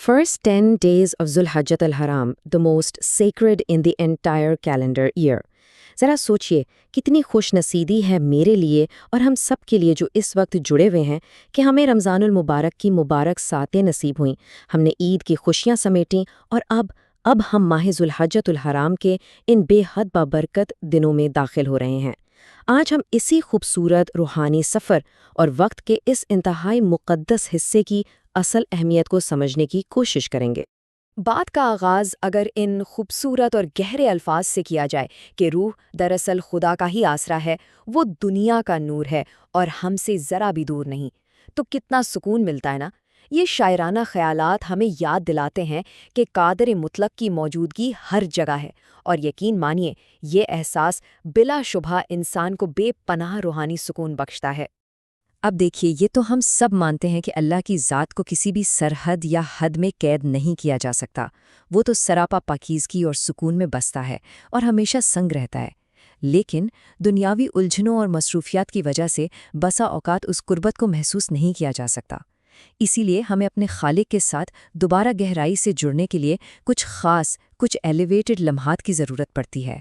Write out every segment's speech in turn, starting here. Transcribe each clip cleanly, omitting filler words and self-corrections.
First 10 days of Zulhajjat al-Haram, the most sacred in the entire calendar year. ذرا سوچئے کتنی خوش نصیبی ہے میرے لیے اور ہم سب کے لیے جو اس وقت جڑے ہوئے ہیں کہ ہمیں رمضان المبارک کی مبارک ساتیں نصیب ہوئیں، ہم نے عید کی خوشیاں سمیٹیں اور اب ہم ماہ ذوالحجۃ الحرام کے ان بے حد بابرکت دنوں میں داخل ہو رہے ہیں۔ آج ہم اسی خوبصورت روحانی سفر اور وقت کے اس انتہائی مقدس حصے کی اصل اہمیت کو سمجھنے کی کوشش کریں گے۔ بات کا آغاز اگر ان خوبصورت اور گہرے الفاظ سے کیا جائے کہ روح دراصل خدا کا ہی آسرا ہے، وہ دنیا کا نور ہے اور ہم سے ذرا بھی دور نہیں، تو کتنا سکون ملتا ہے نا۔ یہ شاعرانہ خیالات ہمیں یاد دلاتے ہیں کہ قادر مطلق کی موجودگی ہر جگہ ہے، اور یقین مانیے یہ احساس بلا شبہ انسان کو بے پناہ روحانی سکون بخشتا ہے۔ اب دیکھیے، یہ تو ہم سب مانتے ہیں کہ اللہ کی ذات کو کسی بھی سرحد یا حد میں قید نہیں کیا جا سکتا، وہ تو سراپا پاکیزگی اور سکون میں بستا ہے اور ہمیشہ سنگ رہتا ہے۔ لیکن دنیاوی الجھنوں اور مصروفیات کی وجہ سے بسا اوقات اس قربت کو محسوس نہیں کیا جا سکتا۔ اسی لیے ہمیں اپنے خالق کے ساتھ دوبارہ گہرائی سے جڑنے کے لیے کچھ خاص، کچھ ایلیویٹڈ لمحات کی ضرورت پڑتی ہے۔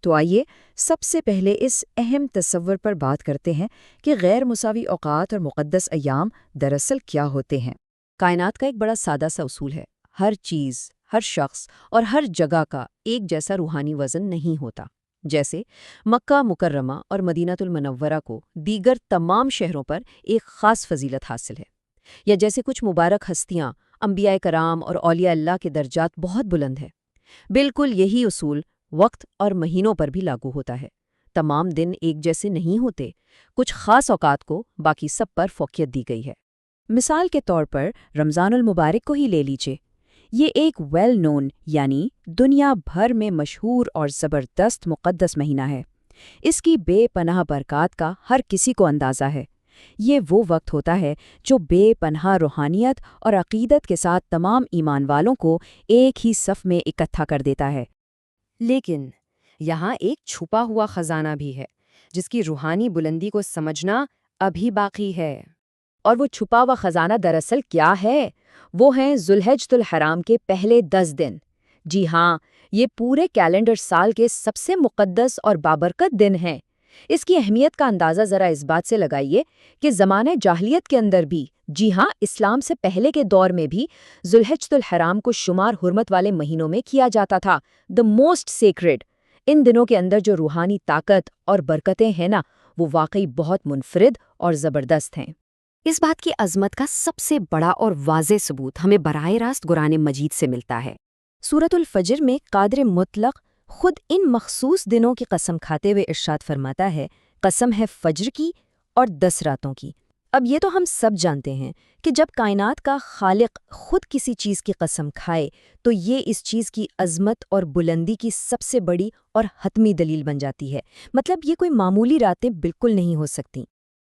تو آئیے سب سے پہلے اس اہم تصور پر بات کرتے ہیں کہ غیر مساوی اوقات اور مقدس ایام دراصل کیا ہوتے ہیں۔ کائنات کا ایک بڑا سادہ سا اصول ہے، ہر چیز، ہر شخص اور ہر جگہ کا ایک جیسا روحانی وزن نہیں ہوتا۔ جیسے مکہ مکرمہ اور مدینہ المنورہ کو دیگر تمام شہروں پر ایک خاص فضیلت حاصل ہے، یا جیسے کچھ مبارک ہستیاں، انبیاء کرام اور اولیاء اللہ کے درجات بہت بلند ہیں۔ بالکل یہی اصول وقت اور مہینوں پر بھی لاگو ہوتا ہے۔ تمام دن ایک جیسے نہیں ہوتے، کچھ خاص اوقات کو باقی سب پر فوقیت دی گئی ہے۔ مثال کے طور پر رمضان المبارک کو ہی لے لیجئے۔ یہ ایک ویل نون یعنی دنیا بھر میں مشہور اور زبردست مقدس مہینہ ہے۔ اس کی بے پناہ برکات کا ہر کسی کو اندازہ ہے۔ یہ وہ وقت ہوتا ہے جو بے پناہ روحانیت اور عقیدت کے ساتھ تمام ایمان والوں کو ایک ہی صف میں اکٹھا کر دیتا ہے۔ لیکن یہاں ایک چھپا ہوا خزانہ بھی ہے جس کی روحانی بلندی کو سمجھنا ابھی باقی ہے۔ اور وہ چھپا ہوا خزانہ دراصل کیا ہے؟ وہ ہیں ذوالحجۃ الحرام کے پہلے 10 دن۔ جی ہاں، یہ پورے کیلنڈر سال کے سب سے مقدس اور بابرکت دن ہیں۔ اس کی اہمیت کا اندازہ ذرا اس بات سے لگائیے کہ زمانہ جاہلیت کے اندر بھی، جی ہاں اسلام سے پہلے کے دور میں بھی، ذوالحجۃ الحرام کو شمار حرمت والے مہینوں میں کیا جاتا تھا، the most sacred۔ ان دنوں کے اندر جو روحانی طاقت اور برکتیں ہیں نا، وہ واقعی بہت منفرد اور زبردست ہیں۔ اس بات کی عظمت کا سب سے بڑا اور واضح ثبوت ہمیں براہ راست قرآن مجید سے ملتا ہے۔ سورۃ الفجر میں قادر مطلق خود ان مخصوص دنوں کی قسم کھاتے ہوئے ارشاد فرماتا ہے، قسم ہے فجر کی اور 10 راتوں کی۔ اب یہ تو ہم سب جانتے ہیں کہ جب کائنات کا خالق خود کسی چیز کی قسم کھائے تو یہ اس چیز کی عظمت اور بلندی کی سب سے بڑی اور حتمی دلیل بن جاتی ہے۔ مطلب یہ کوئی معمولی راتیں بالکل نہیں ہو سکتیں۔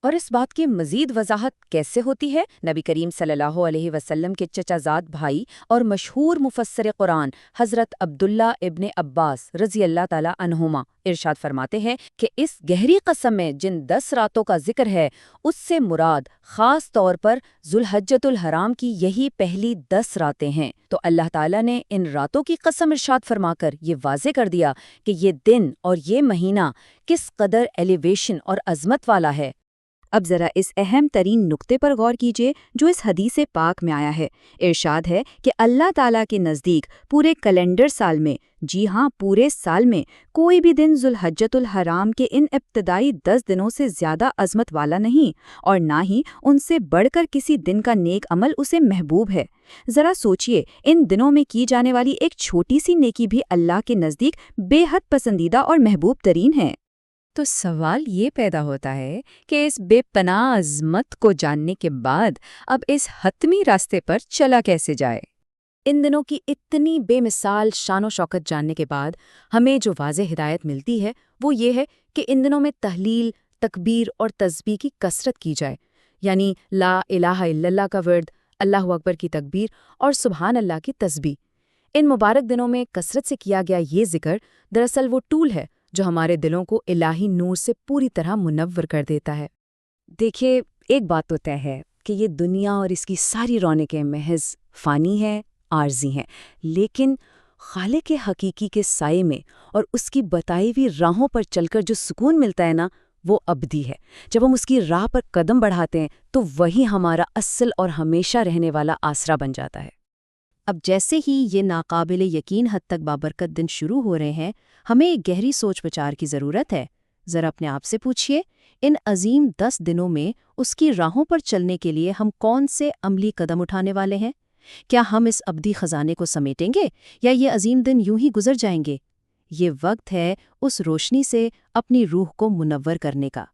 اور اس بات کی مزید وضاحت کیسے ہوتی ہے؟ نبی کریم صلی اللہ علیہ وسلم کے چچا زاد بھائی اور مشہور مفسر قرآن حضرت عبداللہ ابن عباس رضی اللہ تعالی عنہما ارشاد فرماتے ہیں کہ اس گہری قسم میں جن 10 راتوں کا ذکر ہے، اس سے مراد خاص طور پر ذوالحجۃ الحرام کی یہی پہلی 10 راتیں ہیں۔ تو اللہ تعالیٰ نے ان راتوں کی قسم ارشاد فرما کر یہ واضح کر دیا کہ یہ دن اور یہ مہینہ کس قدر ایلیویشن اور عظمت والا ہے۔ اب ذرا اس اہم ترین نقطے پر غور کیجئے جو اس حدیث پاک میں آیا ہے۔ ارشاد ہے کہ اللہ تعالیٰ کے نزدیک پورے کیلنڈر سال میں، جی ہاں پورے سال میں، کوئی بھی دن ذوالحجۃ الحرام کے ان ابتدائی 10 دنوں سے زیادہ عظمت والا نہیں، اور نہ ہی ان سے بڑھ کر کسی دن کا نیک عمل اسے محبوب ہے۔ ذرا سوچئے، ان دنوں میں کی جانے والی ایک چھوٹی سی نیکی بھی اللہ کے نزدیک بے حد پسندیدہ اور محبوب ترین ہے۔ تو سوال یہ پیدا ہوتا ہے کہ اس بے پناہ عظمت کو جاننے کے بعد اب اس حتمی راستے پر چلا کیسے جائے؟ ان دنوں کی اتنی بے مثال شان و شوکت جاننے کے بعد ہمیں جو واضح ہدایت ملتی ہے وہ یہ ہے کہ ان دنوں میں تحلیل، تکبیر اور تسبیح کی کثرت کی جائے، یعنی لا الہ الا اللہ کا ورد، اللہ اکبر کی تکبیر اور سبحان اللہ کی تسبیح۔ ان مبارک دنوں میں کثرت سے کیا گیا یہ ذکر دراصل وہ ٹول ہے جو ہمارے دلوں کو الہی نور سے پوری طرح منور کر دیتا ہے۔ دیکھیے، ایک بات تو طے ہے کہ یہ دنیا اور اس کی ساری رونقیں محض فانی ہیں، عارضی ہیں، لیکن خالق حقیقی کے سائے میں اور اس کی بتائی ہوئی راہوں پر چل کر جو سکون ملتا ہے نا، وہ ابدی ہے۔ جب ہم اس کی راہ پر قدم بڑھاتے ہیں تو وہی ہمارا اصل اور ہمیشہ رہنے والا آسرا بن جاتا ہے۔ اب جیسے ہی یہ ناقابل یقین حد تک بابرکت دن شروع ہو رہے ہیں، ہمیں ایک گہری سوچ بچار کی ضرورت ہے۔ ذرا اپنے آپ سے پوچھئے، ان عظیم 10 دنوں میں اس کی راہوں پر چلنے کے لیے ہم کون سے عملی قدم اٹھانے والے ہیں؟ کیا ہم اس ابدی خزانے کو سمیٹیں گے یا یہ عظیم دن یوں ہی گزر جائیں گے؟ یہ وقت ہے اس روشنی سے اپنی روح کو منور کرنے کا،